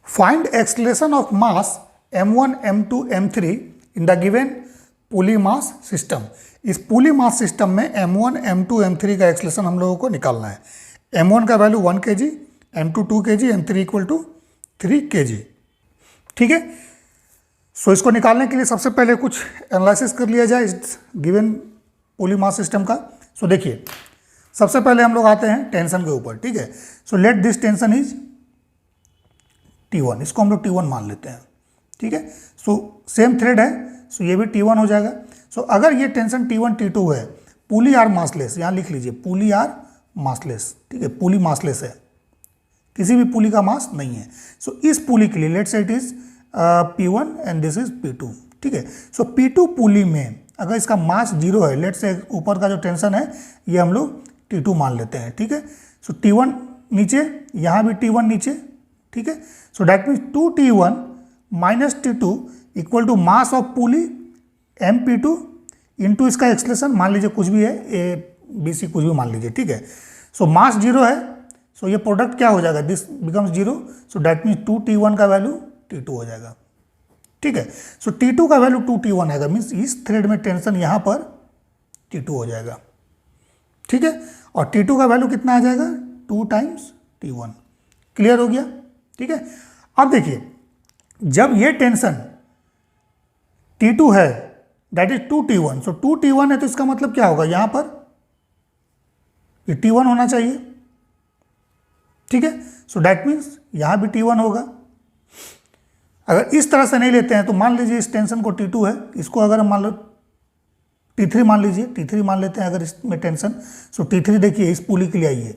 Find acceleration of mass m1, m2, m3 in the given pulley mass system. इस पुली mass system में m1, m2, m3 का acceleration हम लोगों को निकालना है। m1 का value 1 kg, m2 2 kg, m3 equal to 3 kg। ठीक है, सो इसको निकालने के लिए सबसे पहले कुछ एनालिसिस कर लिया जाए इस गिवन पुली मास सिस्टम का। सो देखिए, सबसे पहले हम लोग आते हैं टेंशन के ऊपर। ठीक है, so let this tension is T1, इसको हम लोग T1 मान लेते हैं। ठीक है, सो सेम थ्रेड है, सो ये भी T1 हो जाएगा। सो अगर ये टेंशन T1 T2 है, पुली आर मासलेस, यहाँ लिख लीजिए पुली आर मासलेस। ठीक है, पुली मासलेस है, किसी भी पुली का मास नहीं है। सो इस पुली के लिए let's say it is P1 and this is P2। ठीक है, सो P2 पुली में अगर इसका मास 0 है, लेट्स से ऊपर का जो टेंशन है ये हम लोग T2 मान लेते हैं। ठीक है, सो T1 नीचे, यहाँ भी T1 नीचे। ठीक है, so that means 2T1 minus T2 equal to mass of pulley MP2 into इसका एक्सलेशन मान लीजिए कुछ भी है, ABC कुछ भी मान लीजिए। ठीक है, सो मास 0 है, सो ये प्रोडक्ट क्या हो जाएगा, this becomes 0, so that means 2T1 का वैल्यू T2 हो जाएगा। ठीक है, सो T2 का वैल्यू 2T1 आएगा, मीन्स इस थ्रेड में टेंशन यहाँ पर T2 हो जाएगा। ठीक है, और T2 का वैल्यू कितना आ जाएगा, 2 टाइम्स T1। क्लियर हो गया। ठीक है, अब देखिए, जब ये टेंशन T2 है that is 2T1, so 2T1 है तो इसका मतलब क्या होगा, यहां पर ये T1 होना चाहिए। ठीक है, सो दैट मीन्स यहां भी T1 होगा। अगर इस तरह से नहीं लेते हैं तो मान लीजिए इस टेंशन को T2 है, इसको अगर हम मान लो T3 मान लीजिए, T3 मान लेते हैं अगर इसमें टेंशन। सो T3 देखिए इस पुली के लिए आई है,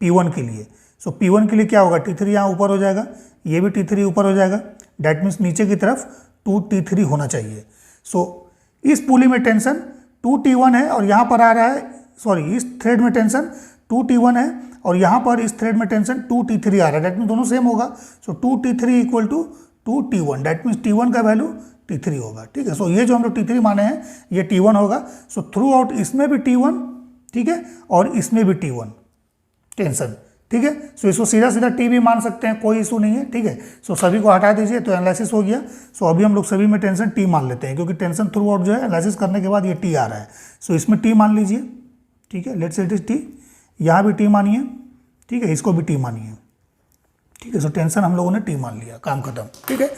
P1 के लिए। सो P1 के लिए क्या होगा, T3 यहाँ ऊपर हो जाएगा, ये भी T3 ऊपर हो जाएगा। डैट मीन्स नीचे की तरफ 2T3 होना चाहिए। सो इस पुली में टेंशन 2T1 है और यहाँ पर आ रहा है, सॉरी इस थ्रेड में टेंशन 2T1 है और यहाँ पर इस थ्रेड में टेंशन 2T3 आ रहा है। डैट मीन्स दोनों सेम होगा। So 2T3 equal to 2T1, that means T1 का वैल्यू T3 होगा। ठीक है, सो ये जो हम लोग T3 माने हैं ये T1 होगा। सो थ्रू आउट इसमें भी T1, ठीक है, और इसमें भी T1 टेंशन। ठीक है, सो इसको सीधा सीधा T भी मान सकते हैं, कोई इशू नहीं है। ठीक है, सो सभी को हटा दीजिए तो एनालिसिस हो गया। सो अभी हम लोग सभी में टेंशन T मान लेते हैं, क्योंकि टेंशन थ्रू आउट जो है एनालिसिस करने के बाद ये T आ रहा है। सो इसमें T मान लीजिए। ठीक है, let's say it is T, यहाँ भी T मानिए। ठीक है, इसको भी T मानिए। ठीक है, सो टेंशन हम लोगों ने T मान लिया, काम खत्म। ठीक है,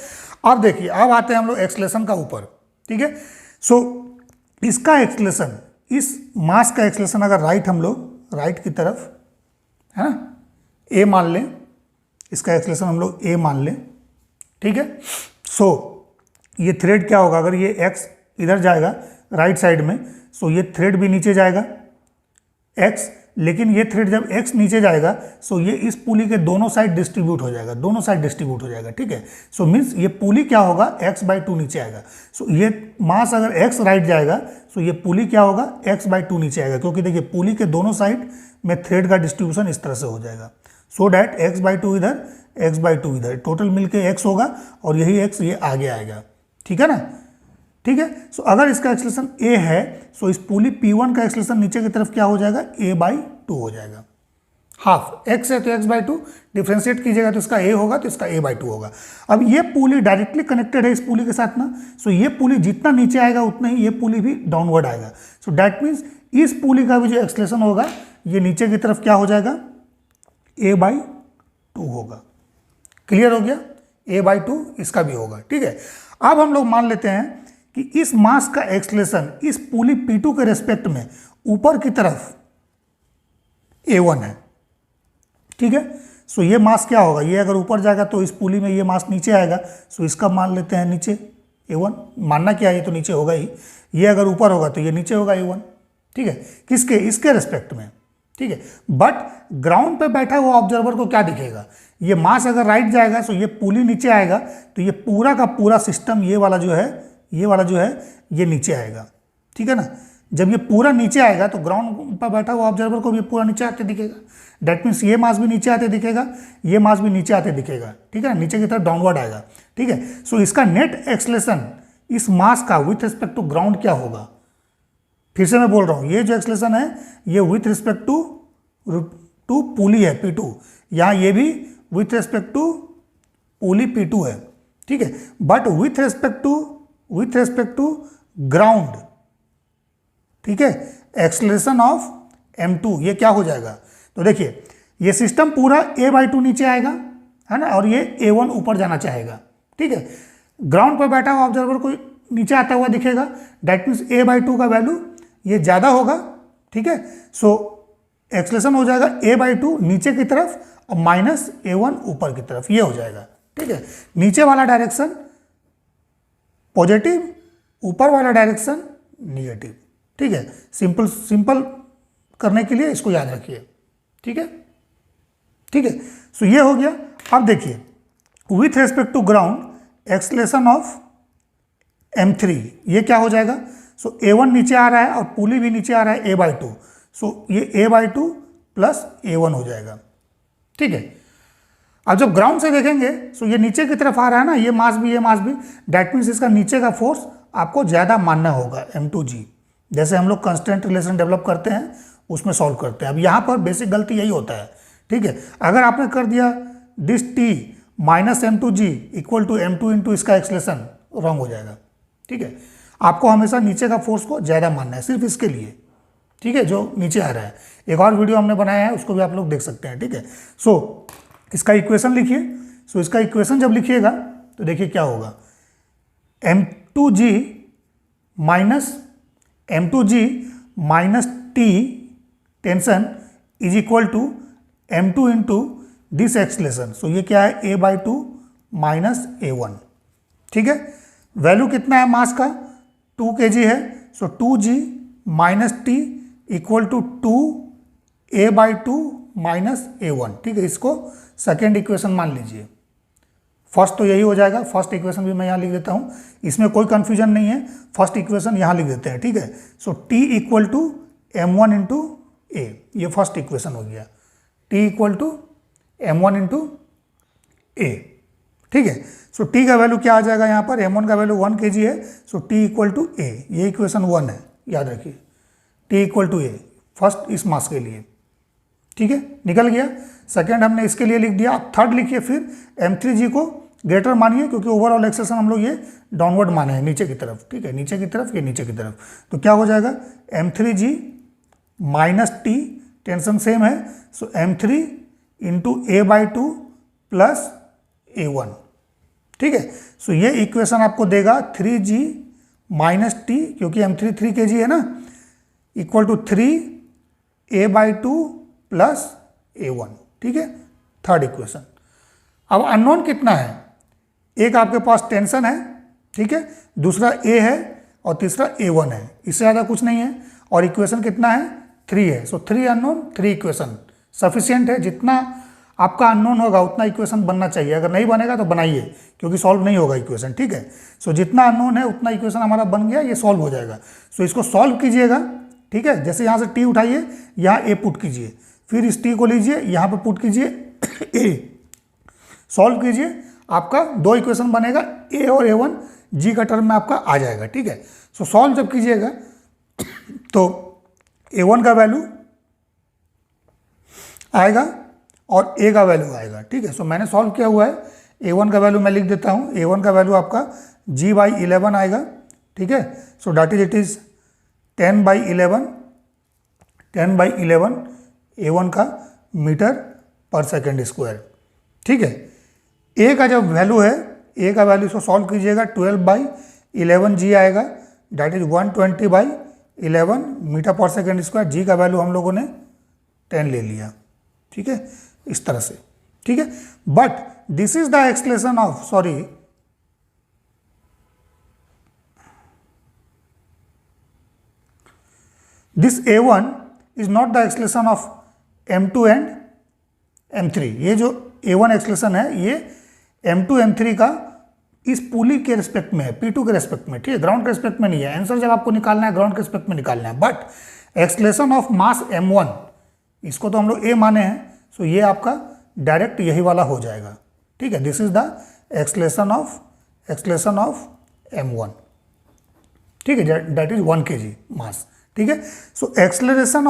अब देखिए, अब आते हैं हम लोग एक्सलेशन का ऊपर। ठीक है, सो इसका एक्सलेशन, इस मास का एक्सलेशन अगर राइट हम लोग राइट की तरफ है ना A मान लें, इसका एक्सलेशन हम लोग A मान लें। ठीक है, सो ये थ्रेड क्या होगा, अगर ये X इधर जाएगा राइट साइड में, सो ये थ्रेड भी नीचे जाएगा X, लेकिन ये थ्रेड जब X नीचे जाएगा सो ये इस पुली के दोनों साइड डिस्ट्रीब्यूट हो जाएगा, दोनों साइड डिस्ट्रीब्यूट हो जाएगा। ठीक है, सो मीन्स ये पुली क्या होगा, x/2 नीचे आएगा। सो ये मास अगर x राइट जाएगा सो ये पुली क्या होगा, x/2 नीचे आएगा, क्योंकि देखिए पुली के दोनों साइड में थ्रेड का डिस्ट्रीब्यूशन इस तरह से हो जाएगा। सो डैट x/2 इधर, x/2 इधर, टोटल मिलके x होगा और यही x ये आगे आएगा। ठीक है ना। ठीक है, सो अगर इसका एक्सलेशन A है सो इस पुली P1 का एक्सलेशन नीचे की तरफ क्या हो जाएगा, A/2 हो जाएगा। हाफ x है तो x/2, डिफ्रेंशिएट कीजिएगा तो इसका A होगा, तो इसका A/2 होगा। अब ये पुली डायरेक्टली कनेक्टेड है इस पुली के साथ ना, सो ये पुली जितना नीचे आएगा उतना ही ये पुली भी डाउनवर्ड आएगा। सो डैट मीन्स इस पुली का भी जो एक्सलेशन होगा ये नीचे की तरफ क्या हो जाएगा, A/2 होगा। क्लियर हो गया, A/2 इसका भी होगा। ठीक है, अब हम लोग मान लेते हैं कि इस मास का एक्सलेशन इस पुली P2 के रेस्पेक्ट में ऊपर की तरफ A1 है। ठीक है, सो ये मास क्या होगा, ये अगर ऊपर जाएगा तो इस पुली में ये मास नीचे आएगा, सो इसका मान लेते हैं नीचे A1। मानना क्या है, ये तो नीचे होगा ही, ये अगर ऊपर होगा तो ये नीचे होगा A1। ठीक है, किसके, इसके रेस्पेक्ट में। ठीक है, बट ग्राउंड पे बैठा हुआ ऑब्जर्वर को क्या दिखेगा, ये मास अगर राइट जाएगा सो ये पुली नीचे आएगा, तो ये पूरा का पूरा सिस्टम ये वाला जो है ये नीचे आएगा। ठीक है ना, जब ये पूरा नीचे आएगा तो ग्राउंड पर बैठा हुआ ऑब्जर्वर को भी पूरा नीचे आते दिखेगा। डैट मीन्स ये मास भी नीचे आते दिखेगा, ये मास भी नीचे आते दिखेगा। ठीक है ना, नीचे की तरफ डाउनवर्ड आएगा। ठीक है, सो इसका नेट एक्सलेशन इस मास का विथ रिस्पेक्ट टू ग्राउंड क्या होगा, फिर से मैं बोल रहा हूँ, ये जो एक्सलेशन है ये विथ रिस्पेक्ट टू पुली है P2, यहाँ ये भी with respect to pulley P2 है, ठीक है, but with respect to ground, ठीक है, एक्सेलरेशन ऑफ m2 ये क्या हो जाएगा, तो देखिए ये सिस्टम पूरा a/2 नीचे आएगा, है ना, और ये a1 ऊपर जाना चाहेगा, ठीक है। ग्राउंड पर बैठा हुआ ऑब्जर्वर को नीचे आता हुआ दिखेगा, दैट मीन्स a/2 का वैल्यू ये ज़्यादा होगा, ठीक है। सो एक्सेलरेशन हो जाएगा a/2 नीचे की तरफ और माइनस a1 ऊपर की तरफ, ये हो जाएगा, ठीक है। नीचे वाला डायरेक्शन पॉजिटिव, ऊपर वाला डायरेक्शन निगेटिव, ठीक है। सिंपल करने के लिए इसको याद रखिए, ठीक है, ठीक है। सो ये हो गया। अब देखिए with respect to ground acceleration of m3 ये क्या हो जाएगा, सो a1 नीचे आ रहा है और पुली भी नीचे आ रहा है a/2, सो ये a/2 प्लस a1 हो जाएगा, ठीक है। अब जब ग्राउंड से देखेंगे सो ये नीचे की तरफ आ रहा है ना, ये मास भी, दैट मीन्स इसका नीचे का फोर्स आपको ज़्यादा मानना होगा m2g, जैसे हम लोग कंस्टेंट रिलेशन डेवलप करते हैं उसमें सॉल्व करते हैं। अब यहाँ पर बेसिक गलती यही होता है, ठीक है। अगर आपने कर दिया this t minus m2g equal to m2 into इसका एक्सलेशन, रॉन्ग हो जाएगा, ठीक है। आपको हमेशा नीचे का फोर्स को ज़्यादा मानना है सिर्फ इसके लिए, ठीक है, जो नीचे आ रहा है। एक और वीडियो हमने बनाया है उसको भी आप लोग देख सकते हैं, ठीक है। सो इसका इक्वेशन लिखिए। सो इसका इक्वेशन जब लिखिएगा तो देखिए क्या होगा, m2g minus t tension is equal to m2 into this acceleration. So ये क्या है, a/2 माइनस a1, ठीक है। वैल्यू कितना है मास का, 2 kg है, so 2g minus t equal to 2a/2 minus a1, ठीक है। इसको सेकेंड इक्वेशन मान लीजिए। फर्स्ट तो यही हो जाएगा, फर्स्ट इक्वेशन भी मैं यहाँ लिख देता हूँ, इसमें कोई कंफ्यूजन नहीं है, फर्स्ट इक्वेशन यहाँ लिख देते हैं, ठीक है। So t equal to m1 into a, ये फर्स्ट इक्वेशन हो गया, t equal to m1 into a, ठीक है। सो t का वैल्यू क्या आ जाएगा यहाँ पर, m1 का वैल्यू 1 kg है, so t equal to a, ये इक्वेशन 1 है, याद रखिए, t equal to a first इस मास के लिए, ठीक है, निकल गया। सेकेंड हमने इसके लिए लिख दिया। अब थर्ड लिखिए, फिर m3g को ग्रेटर मानिए क्योंकि ओवरऑल एक्सेलरेशन हम लोग ये डाउनवर्ड माने हैं नीचे की तरफ, ठीक है, नीचे की तरफ, ये नीचे की तरफ। तो क्या हो जाएगा, m3g minus t tension same है, सो m3 into a/2 plus a1, ठीक है। सो ये इक्वेशन आपको देगा 3g माइनस t, क्योंकि m3 3 kg है ना, equal to 3a/2 plus a1, ठीक है, थर्ड इक्वेशन। अब अननोन कितना है, एक आपके पास टेंशन है, ठीक है, दूसरा a है और तीसरा a1 है, इससे ज़्यादा कुछ नहीं है, और इक्वेशन कितना है, 3 है। सो 3 अननोन 3 इक्वेशन सफिशियंट है। जितना आपका अननोन होगा उतना इक्वेशन बनना चाहिए, अगर नहीं बनेगा तो बनाइए क्योंकि सॉल्व नहीं होगा इक्वेशन, ठीक है। सो जितना अननोन है उतना इक्वेशन हमारा बन गया, ये सॉल्व हो जाएगा। सो इसको सॉल्व कीजिएगा, ठीक है, जैसे यहाँ से t उठाइए, यहाँ a पुट कीजिए, फिर इस t को लीजिए, यहाँ पे पुट कीजिए a, सॉल्व कीजिए, आपका 2 इक्वेशन बनेगा, a और a1 g का टर्म में आपका आ जाएगा, ठीक है। सो सॉल्व जब कीजिएगा तो a1 का वैल्यू आएगा और a का वैल्यू आएगा, ठीक है। सो मैंने सॉल्व किया हुआ है, a1 का वैल्यू मैं लिख देता हूँ, a1 का वैल्यू आपका g/11 आएगा, ठीक है। So that is it is 10/11 a1 का मीटर पर सेकेंड स्क्वायर, ठीक है। a का जब वैल्यू है, a का वैल्यू इसको सॉल्व कीजिएगा, 12/11 g आएगा, that is 120/11 metre per second square. g का वैल्यू हम लोगों ने 10 ले लिया, ठीक है, इस तरह से, ठीक है। But this is the acceleration of, sorry, this a1 is not the acceleration of m2 and m3। ये जो a1 एक्सलेशन है ये m2 m3 का इस पुली के रिस्पेक्ट में है, P2 के रिस्पेक्ट में, ठीक है, ग्राउंड के रिस्पेक्ट में नहीं है। आंसर जब आपको निकालना है ग्राउंड के रिस्पेक्ट में निकालना है, but acceleration of mass m1 इसको तो हम लोग a माने हैं, सो ये आपका डायरेक्ट यही वाला हो जाएगा, ठीक है। This is the acceleration of m1, ठीक है, दैट इज 1 kg मास, ठीक है। सो एक्सलेशन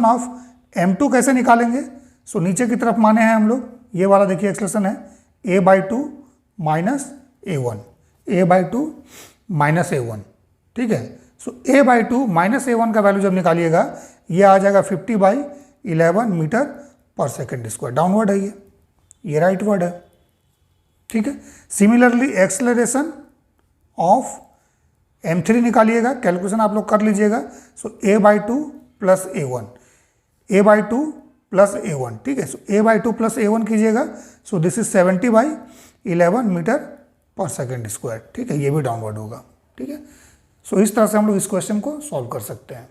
ऑफ m2 कैसे निकालेंगे, सो नीचे की तरफ माने हैं हम लोग, ये वाला देखिए एक्सलेशन है a by two minus a one, a by two minus a one, ठीक है। So a by two minus a one का वैल्यू जब निकालिएगा ये आ जाएगा 50/11 metre per second square. Downward है ये राइट वर्ड है, ठीक है। सिमिलरली एक्सलरेशन ऑफ m3 निकालिएगा, कैलकुलेशन आप लोग कर लीजिएगा। So a by two plus a one, a by two plus a one, ठीक है। So a by two plus a one कीजिएगा, so this is 70/11 metre per second square, ठीक है। ये भी डाउनवर्ड होगा, ठीक है। सो इस तरह से हम लोग इस क्वेश्चन को सॉल्व कर सकते हैं।